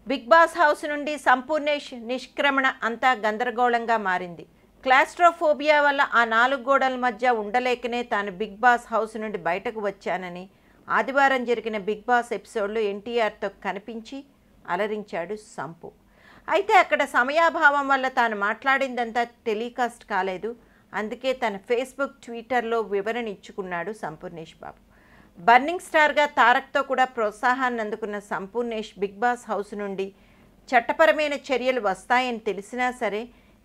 Big boss house నుండి సంపూర్ణేష్ నిష్క్రమణ అంతా గందరగోళంగా మారింది. క్లాస్ట్రోఫోబియా వల్ల ఆ 4 గోడల మధ్య ఉండలేకనే తాను బిగ్ బాస్ హౌస్ నుండి బయటకు వచ్చానని ఆదివారం జరిగిన బిగ్ బాస్ ఎపిసోడ్లో ఎన్టీఆర్తో కనిపించి అలరించాడు సంపు. అయితే అక్కడ సమయాభావం వల్ల తాను మాట్లాడిందంతా టెలికాస్ట్ కాలేదు. అందుకే తన ఫేస్బుక్, ట్విట్టర్లో వివరణ ఇచ్చుకున్నాడు సంపూర్ణేష్ బాబు. బర్నింగ్ స్టార్గా తారక్తో కూడా ప్రోత్సాహాన్ని అందుకున్న సంపూర్ణేష్ బిగ్ బాస్ హౌస్ నుండి చట్టపరమైన చర్యలు వస్తాయని తెలిసినా సరే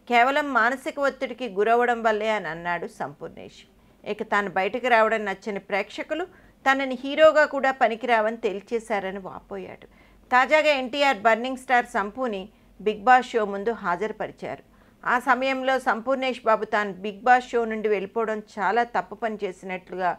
కేవలం మానసిక ఒత్తిడికి గురవడం వల్లే అని అన్నాడు సంపూర్ణేష్. ఇక తాను బయటకు రావడం నచ్చని ప్రేక్షకులు తనని హీరోగా కూడా పనికిరావని తేల్చేశారని వాపోయాడు. తాజాగా ఎన్టీఆర్ బర్నింగ్ స్టార్ సంపూని బిగ్ బాస్ షో ముందు హాజరుపరిచారు. ఆ సమయంలో సంపూర్ణేష్ బాబు తాను బిగ్ బాస్ షో నుండి వెళ్ళిపోవడం చాలా తప్పు పని చేసినట్లుగా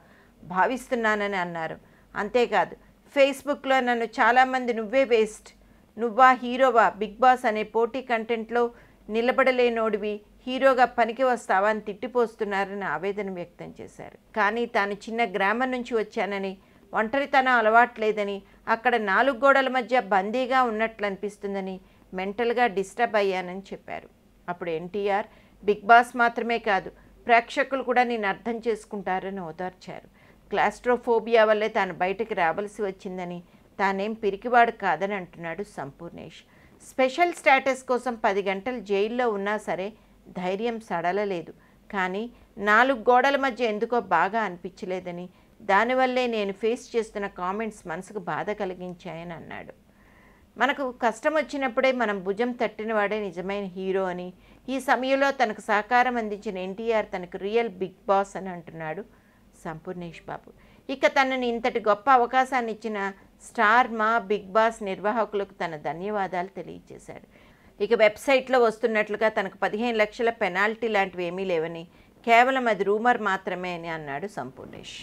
భావిస్తున్నానని అన్నారు. అంతేకాదు, ఫేస్బుక్లో నన్ను చాలామంది నువ్వే వేస్ట్, నువ్వా హీరోవా, బిగ్ బాస్ అనే పోటీ కంటెంట్లో నిలబడలేనోడివి, హీరోగా పనికి వస్తావా అని తిట్టిపోస్తున్నారని ఆవేదన వ్యక్తం చేశారు. కానీ తాను చిన్న గ్రామం నుంచి వచ్చానని, ఒంటరితనం అలవాట్లేదని, అక్కడ 4 గోడల మధ్య బందీగా ఉన్నట్లు అనిపిస్తుందని, మెంటల్గా డిస్టర్బ్ అయ్యానని చెప్పారు. అప్పుడు ఎన్టీఆర్ బిగ్ బాస్ మాత్రమే కాదు, ప్రేక్షకులు కూడా నేను అర్థం చేసుకుంటారని ఓదార్చారు. క్లాస్ట్రోఫోబియా వల్లే తాను బయటకు రావాల్సి వచ్చిందని, తానేం పిరికివాడు కాదని అంటున్నాడు సంపూర్ణేష్. స్పెషల్ స్టేటస్ కోసం 10 గంటలు జైల్లో ఉన్నా సరే ధైర్యం సడలలేదు. కానీ 4 గోడల మధ్య ఎందుకో బాగా అనిపించలేదని, దానివల్లే నేను ఫేస్ చేస్తున్న కామెంట్స్ మనసుకు బాధ కలిగించాయని అన్నాడు. మనకు కష్టం వచ్చినప్పుడే మనం భుజం తట్టినవాడే నిజమైన హీరో అని, ఈ సమయంలో తనకు సహకారం అందించిన ఎన్టీఆర్ తనకు రియల్ బిగ్ బాస్ అని అంటున్నాడు సంపూర్ణేష్ బాబు. ఇక తనని ఇంతటి గొప్ప అవకాశాన్ని ఇచ్చిన స్టార్ మా బిగ్ బాస్ నిర్వాహకులకు తన ధన్యవాదాలు తెలియజేశాడు. ఇక వెబ్సైట్లో వస్తున్నట్లుగా తనకు 15 లక్షల పెనాల్టీ లాంటివి ఏమీ లేవని, కేవలం అది రూమర్ మాత్రమే అని అన్నాడు సంపూర్ణేష్.